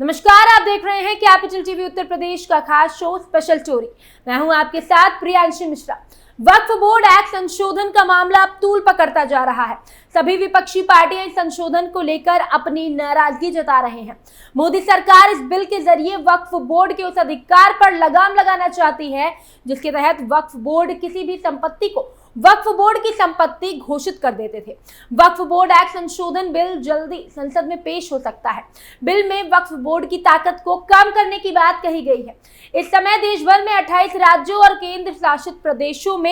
नमस्कार, आप देख रहे हैं कैपिटल टीवी उत्तर प्रदेश का खास शो स्पेशल स्टोरी। मैं हूं आपके साथ प्रियांशी मिश्रा। वक्फ बोर्ड एक्ट संशोधन का मामला अब तूल पकड़ता जा रहा है। सभी विपक्षी पार्टियां इस संशोधन को लेकर अपनी नाराजगी जता रहे हैं। मोदी सरकार इस बिल के जरिए वक्फ बोर्ड के उस अधिकार पर लगाम लगाना चाहती है जिसके तहत वक्फ बोर्ड किसी भी संपत्ति को वक्फ बोर्ड की संपत्ति घोषित कर देते थे। वक्फ बोर्ड एक्ट संशोधन बिल जल्दी संसद में पेश हो सकता है। बिल में वक्फ बोर्ड की ताकत को कम करने की बात कही गई है। इस समय देश भर में 28 राज्यों और केंद्र शासित प्रदेशों में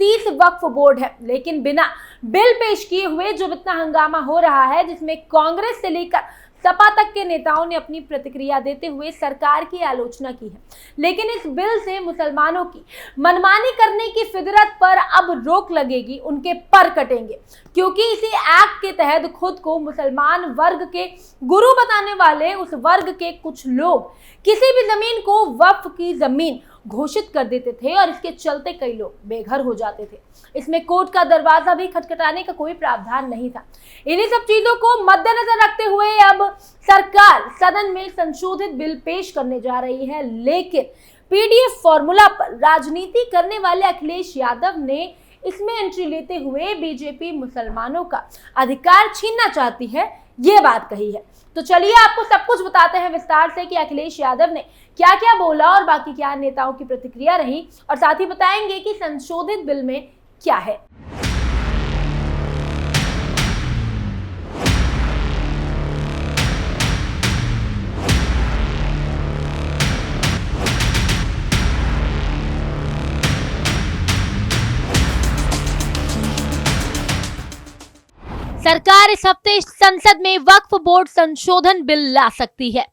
30 वक्फ बोर्ड है, लेकिन बिना बिल पेश किए हुए जो इतना हंगामा हो रहा है, जिसमें कांग्रेस से लेकर सपा तक के नेताओं ने अपनी प्रतिक्रिया देते हुए सरकार की आलोचना की है। लेकिन इस बिल से मुसलमानों की मनमानी करने की फितरत पर अब रोक लगेगी, उनके पर कटेंगे, क्योंकि इसी एक्ट के तहत खुद को मुसलमान वर्ग के गुरु बताने वाले उस वर्ग के कुछ लोग किसी भी जमीन को वक्फ की जमीन घोषित कर देते थे और इसके चलते कई लोग बेघर हो जाते थे। इसमें कोर्ट का दरवाजा भी खटखटाने का कोई प्रावधान नहीं था। इन्हीं सब चीजों को मद्देनजर रखते हुए अब सरकार सदन में संशोधित बिल पेश करने जा रही है, लेकिन पीडीएफ फॉर्मूला पर राजनीति करने वाले अखिलेश यादव ने इसमें एंट्री लेते हुए बीजेपी मुसलमानों का अधिकार छीनना चाहती है, ये बात कही है। तो चलिए आपको सब कुछ बताते हैं विस्तार से कि अखिलेश यादव ने क्या क्या बोला और बाकी क्या नेताओं की प्रतिक्रिया रही, और साथ ही बताएंगे कि संशोधित बिल में क्या है। सरकार इस हफ्ते संसद में वक्फ बोर्ड संशोधन बिल ला सकती है।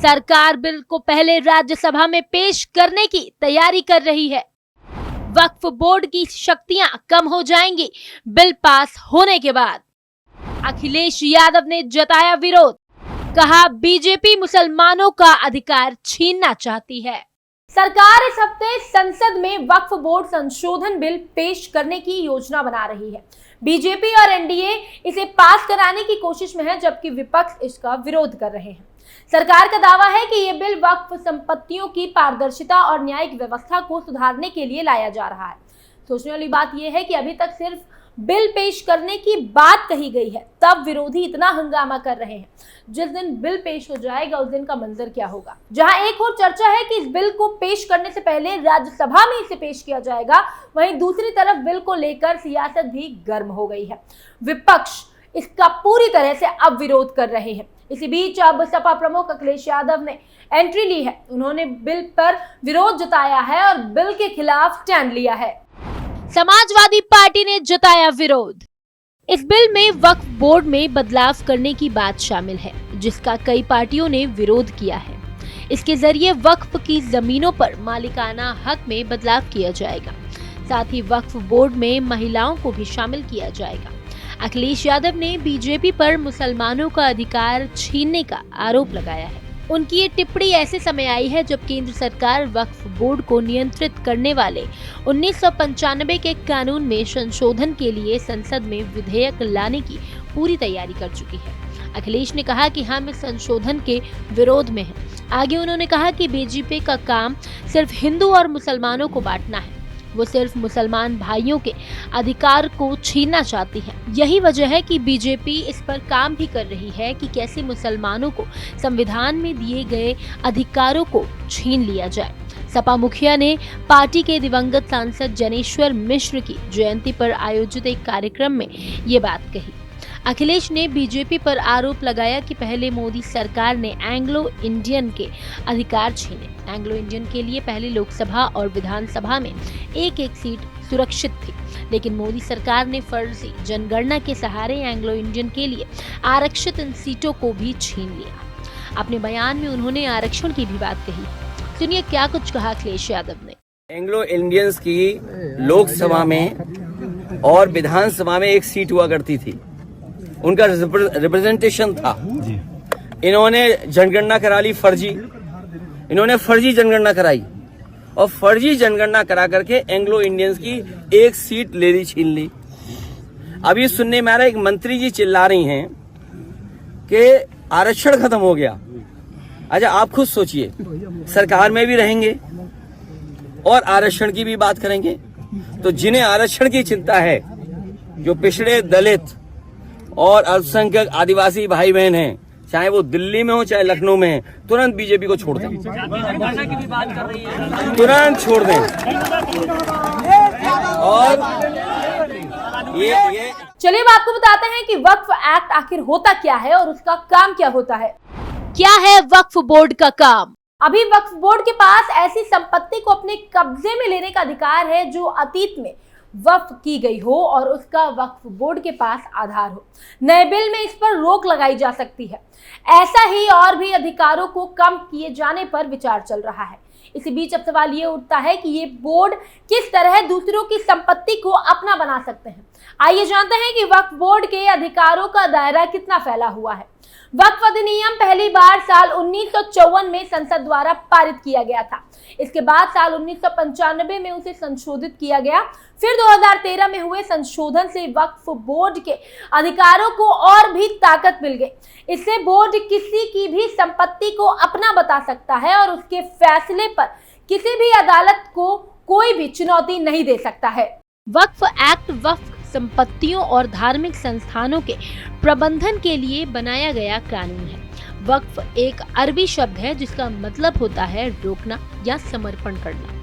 सरकार बिल को पहले राज्यसभा में पेश करने की तैयारी कर रही है। वक्फ बोर्ड की शक्तियां कम हो जाएंगी बिल पास होने के बाद। अखिलेश यादव ने जताया विरोध, कहा बीजेपी मुसलमानों का अधिकार छीनना चाहती है। सरकार इस हफ्ते संसद में वक्फ बोर्ड संशोधन बिल पेश करने की योजना बना रही है। बीजेपी और एनडीए इसे पास कराने की कोशिश में है, जबकि विपक्ष इसका विरोध कर रहे हैं। सरकार का दावा है कि यह बिल वक्फ संपत्तियों की पारदर्शिता और न्यायिक व्यवस्था को सुधारने के लिए लाया जा रहा है। सोचने वाली बात यह है कि अभी तक सिर्फ बिल पेश करने की बात कही गई है, तब विरोधी इतना हंगामा कर रहे हैं। जिस दिन बिल पेश हो जाएगा उस दिन का मंजर क्या होगा। जहां एक और चर्चा है कि इस बिल को पेश करने से पहले राज्यसभा में इसे पेश किया जाएगा, वहीं दूसरी तरफ बिल को लेकर सियासत भी गर्म हो गई है। विपक्ष इसका पूरी तरह से अब विरोध कर रहे हैं। इसी बीच अब सपा प्रमुख अखिलेश यादव ने एंट्री ली है। उन्होंने बिल पर विरोध जताया है और बिल के खिलाफ स्टैंड लिया है। समाजवादी पार्टी ने जताया विरोध। इस बिल में वक्फ बोर्ड में बदलाव करने की बात शामिल है, जिसका कई पार्टियों ने विरोध किया है। इसके जरिए वक्फ की जमीनों पर मालिकाना हक में बदलाव किया जाएगा। साथ ही वक्फ बोर्ड में महिलाओं को भी शामिल किया जाएगा। अखिलेश यादव ने बीजेपी पर मुसलमानों का अधिकार छीनने का आरोप लगाया है। उनकी ये टिप्पणी ऐसे समय आई है जब केंद्र सरकार वक्फ बोर्ड को नियंत्रित करने वाले 1995 के कानून में संशोधन के लिए संसद में विधेयक लाने की पूरी तैयारी कर चुकी है। अखिलेश ने कहा कि हम इस संशोधन के विरोध में हैं। आगे उन्होंने कहा कि बीजेपी का काम सिर्फ हिंदू और मुसलमानों को बांटना है। वो सिर्फ मुसलमान भाइयों के अधिकार को छीनना चाहती है। यही वजह है कि बीजेपी इस पर काम भी कर रही है कि कैसे मुसलमानों को संविधान में दिए गए अधिकारों को छीन लिया जाए। सपा मुखिया ने पार्टी के दिवंगत सांसद जनेश्वर मिश्र की जयंती पर आयोजित एक कार्यक्रम में ये बात कही। अखिलेश ने बीजेपी पर आरोप लगाया कि पहले मोदी सरकार ने एंग्लो इंडियन के अधिकार छीने। एंग्लो इंडियन के लिए पहले लोकसभा और विधानसभा में एक एक सीट सुरक्षित थी, लेकिन मोदी सरकार ने फर्जी जनगणना के सहारे एंग्लो इंडियन के लिए आरक्षित इन सीटों को भी छीन लिया। अपने बयान में उन्होंने आरक्षण की भी बात कही। सुनिए क्या कुछ कहा अखिलेश यादव ने। एंग्लो इंडियंस की लोकसभा में और विधानसभा में एक सीट हुआ करती थी, उनका रिप्रेजेंटेशन था। इन्होंने जनगणना करा ली फर्जी, इन्होंने फर्जी जनगणना कराई और फर्जी जनगणना करा करके एंग्लो इंडियंस की एक सीट ले ली, छीन ली। अभी सुनने में आ रहा है एक मंत्री जी चिल्ला रही हैं कि आरक्षण खत्म हो गया। अच्छा, आप खुद सोचिए, सरकार में भी रहेंगे और आरक्षण की भी बात करेंगे, तो जिन्हें आरक्षण की चिंता है, जो पिछड़े दलित और अल्पसंख्यक आदिवासी भाई बहन हैं, चाहे वो दिल्ली में हो चाहे लखनऊ में है, तुरंत बीजेपी को छोड़ दें, तुरंत छोड़ दें। और ये चलिए अब आपको बताते हैं कि वक्फ एक्ट आखिर होता क्या है और उसका काम क्या होता है। क्या है वक्फ बोर्ड का काम? अभी वक्फ बोर्ड के पास ऐसी संपत्ति को अपने कब्जे में लेने का अधिकार है जो अतीत में वक्फ की गई हो और उसका वक्फ बोर्ड के पास आधार हो। नए बिल में इस पर रोक लगाई जा सकती है। ऐसा ही और भी अधिकारों को कम किए जाने पर विचार चल रहा है। इसी बीच अब सवाल ये उठता है कि ये बोर्ड किस तरह दूसरों की संपत्ति को अपना बना सकते हैं। आइए जानते हैं कि वक्फ बोर्ड के अधिकारों का दायरा कितना फैला हुआ है। वक्फ अधिनियम पहली बार साल 1954 में संसद द्वारा पारित किया गया था। इसके बाद साल 1995 में उसे संशोधित किया गया। फिर 2013 में हुए संशोधन से वक्फ बोर्ड के अधिकारों को और भी ताकत मिल गई। इससे बोर्ड किसी की भी संपत्ति को अपना बता सकता है और उसके फैसले पर किसी भी अदालत को कोई भी चुनौती नहीं दे सकता है। वक्फ एक्ट वक्फ संपत्तियों और धार्मिक संस्थानों के प्रबंधन के लिए बनाया गया कानून है। वक्फ एक अरबी शब्द है जिसका मतलब होता है रोकना या समर्पण करना।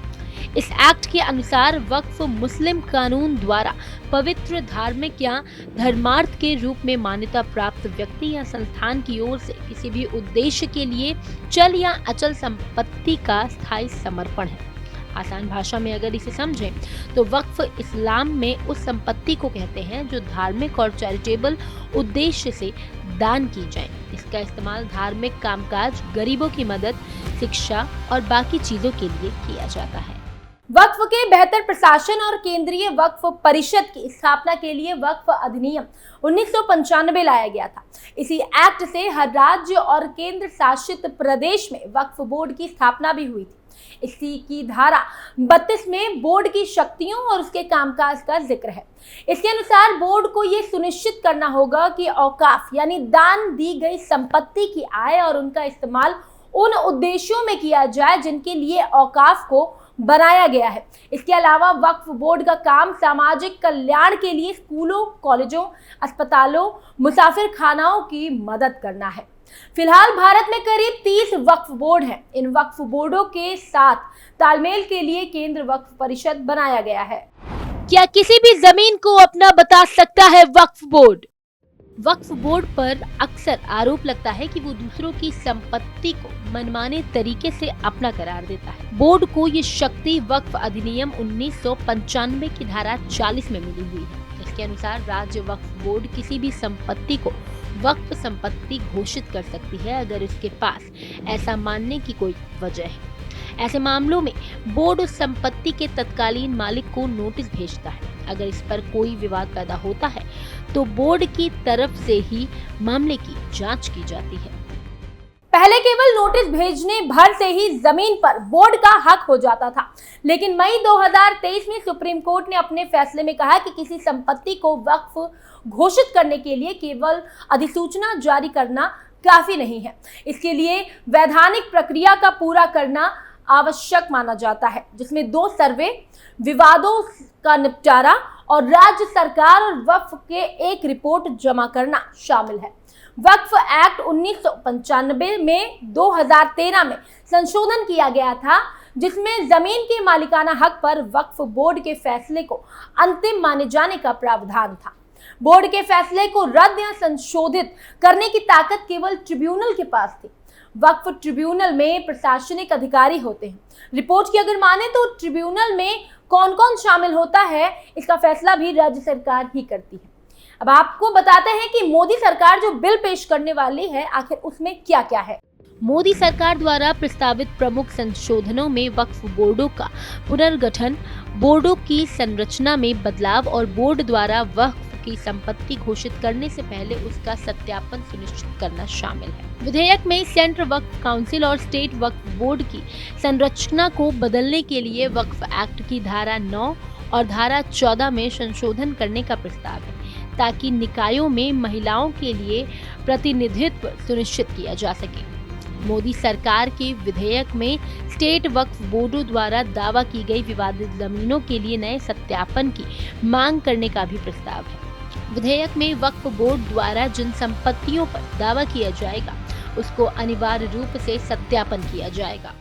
इस एक्ट के अनुसार वक्फ मुस्लिम कानून द्वारा पवित्र, धार्मिक या धर्मार्थ के रूप में मान्यता प्राप्त व्यक्ति या संस्थान की ओर से किसी भी उद्देश्य के लिए चल या अचल संपत्ति का स्थायी समर्पण है। आसान भाषा में अगर इसे समझें तो वक्फ इस्लाम में उस संपत्ति को कहते हैं जो धार्मिक और चैरिटेबल उद्देश्य से दान की जाए। इसका इस्तेमाल धार्मिक कामकाज, गरीबों की मदद, शिक्षा और बाकी चीजों के लिए किया जाता है। वक्फ के बेहतर प्रशासन और केंद्रीय वक्फ परिषद की स्थापना के लिए वक्फ अधिनियम 1995 लाया गया था। इसी एक्ट से हर राज्य और केंद्र शासित प्रदेश में वक्फ बोर्ड की स्थापना भी हुई थी। इसी की धारा 32 में बोर्ड की शक्तियों और उसके कामकाज का जिक्र है। इसके अनुसार बोर्ड को यह सुनिश्चित करना होगा कि औकाफ यानी दान दी गई संपत्ति की आय और उनका इस्तेमाल उन उद्देश्यों में किया जाए जिनके लिए औकाफ को बनाया गया है। इसके अलावा वक्फ बोर्ड का काम सामाजिक कल्याण के लिए स्कूलों, कॉलेजों, अस्पतालों, मुसाफिर खानाओं की मदद करना है। फिलहाल भारत में करीब 30 वक्फ बोर्ड हैं। इन वक्फ बोर्डों के साथ तालमेल के लिए केंद्र वक्फ परिषद बनाया गया है। क्या किसी भी जमीन को अपना बता सकता है वक्फ बोर्ड? वक्फ बोर्ड पर अक्सर आरोप लगता है कि वो दूसरों की संपत्ति को मनमाने तरीके से अपना करार देता है। बोर्ड को ये शक्ति वक्फ अधिनियम 1995 की धारा 40 में मिली हुई है। इसके अनुसार राज्य वक्फ बोर्ड किसी भी संपत्ति को वक्फ संपत्ति घोषित कर सकती है अगर इसके पास ऐसा मानने की कोई वजह है। ऐसे मामलों में बोर्ड उस संपत्ति के तत्कालीन मालिक को नोटिस भेजता है। अगर इस पर कोई विवाद पैदा होता है तो बोर्ड की तरफ से ही मामले की जांच की जाती है। पहले केवल नोटिस भेजने भर से ही जमीन पर बोर्ड का हक हो जाता था, लेकिन मई 2023 में सुप्रीम कोर्ट ने अपने फैसले में कहा कि किसी संपत्ति को वक्फ घोषित करने के लिए केवल अधिसूचना जारी करना काफी नहीं है। इसके लिए वैधानिक प्रक्रिया का पूरा करना आवश्यक माना जाता है, जिसमें 2 सर्वे, विवादों का निपटारा और राज्य सरकार और वक्फ के एक रिपोर्ट जमा करना शामिल है। वक्फ एक्ट 1995 में 2013 में संशोधन किया गया था, जिसमें जमीन के मालिकाना हक पर वक्फ बोर्ड के फैसले को अंतिम माने जाने का प्रावधान था। बोर्ड के फैसले को रद्द या संशोधित करने की ताकत केवल ट्रिब्यूनल के पास थी। वक्फ ट्रिब्यूनल में प्रशासनिक अधिकारी होते हैं। रिपोर्ट की अगर माने तो ट्रिब्यूनल में कौन कौन शामिल होता है, इसका फैसला भी राज्य सरकार ही करती है। अब आपको बताते हैं कि मोदी सरकार जो बिल पेश करने वाली है, आखिर उसमें क्या क्या है। मोदी सरकार द्वारा प्रस्तावित प्रमुख संशोधनों में वक्फ बोर्डों का पुनर्गठन, बोर्डों की संरचना में बदलाव और बोर्ड द्वारा वक्फ की संपत्ति घोषित करने से पहले उसका सत्यापन सुनिश्चित करना शामिल है। विधेयक में सेंट्रल वक्फ काउंसिल और स्टेट वक्फ बोर्ड की संरचना को बदलने के लिए वक्फ एक्ट की धारा 9 और धारा 14 में संशोधन करने का प्रस्ताव है, ताकि निकायों में महिलाओं के लिए प्रतिनिधित्व सुनिश्चित किया जा सके। मोदी सरकार के विधेयक में स्टेट वक्फ बोर्डों द्वारा दावा की गई विवादित जमीनों के लिए नए सत्यापन की मांग करने का भी प्रस्ताव है। विधेयक में वक्फ बोर्ड द्वारा जिन संपत्तियों पर दावा किया जाएगा उसको अनिवार्य रूप से सत्यापन किया जाएगा।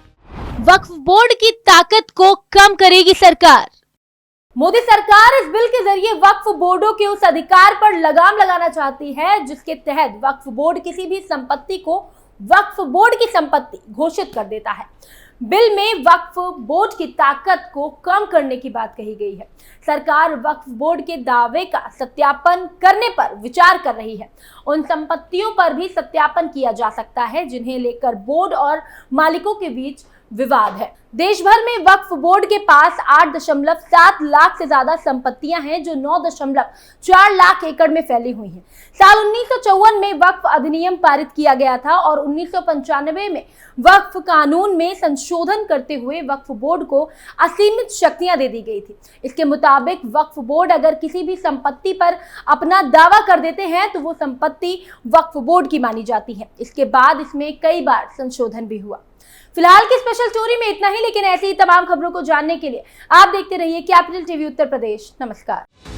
वक्फ बोर्ड की ताकत को कम करेगी सरकार। मोदी सरकार इस बिल के जरिए वक्फ बोर्डों के उस अधिकार पर लगाम लगाना चाहती है जिसके तहत वक्फ बोर्ड किसी भी संपत्ति को वक्फ बोर्ड की संपत्ति घोषित कर देता है। बिल में वक्फ बोर्ड की ताकत को कम करने की बात कही गई है। सरकार वक्फ बोर्ड के दावे का सत्यापन करने पर विचार कर रही है। उन संपत्तियों पर भी सत्यापन किया जा सकता है जिन्हें लेकर बोर्ड और मालिकों के बीच विवाद है। देश भर में वक्फ बोर्ड के पास 8.7 लाख से ज्यादा संपत्तियां हैं जो 9.4 लाख एकड़ में फैली हुई हैं। साल 1954 में वक्फ अधिनियम पारित किया गया था और 1995 में वक्फ कानून में संशोधन करते हुए वक्फ बोर्ड को असीमित शक्तियां दे दी गई थी। इसके मुताबिक वक्फ बोर्ड अगर किसी भी संपत्ति पर अपना दावा कर देते हैं तो वो संपत्ति वक्फ बोर्ड की मानी जाती है। इसके बाद इसमें कई बार संशोधन भी हुआ। फिलहाल की स्पेशल स्टोरी में इतना ही, लेकिन ऐसी ही तमाम खबरों को जानने के लिए आप देखते रहिए कैपिटल टीवी उत्तर प्रदेश। नमस्कार।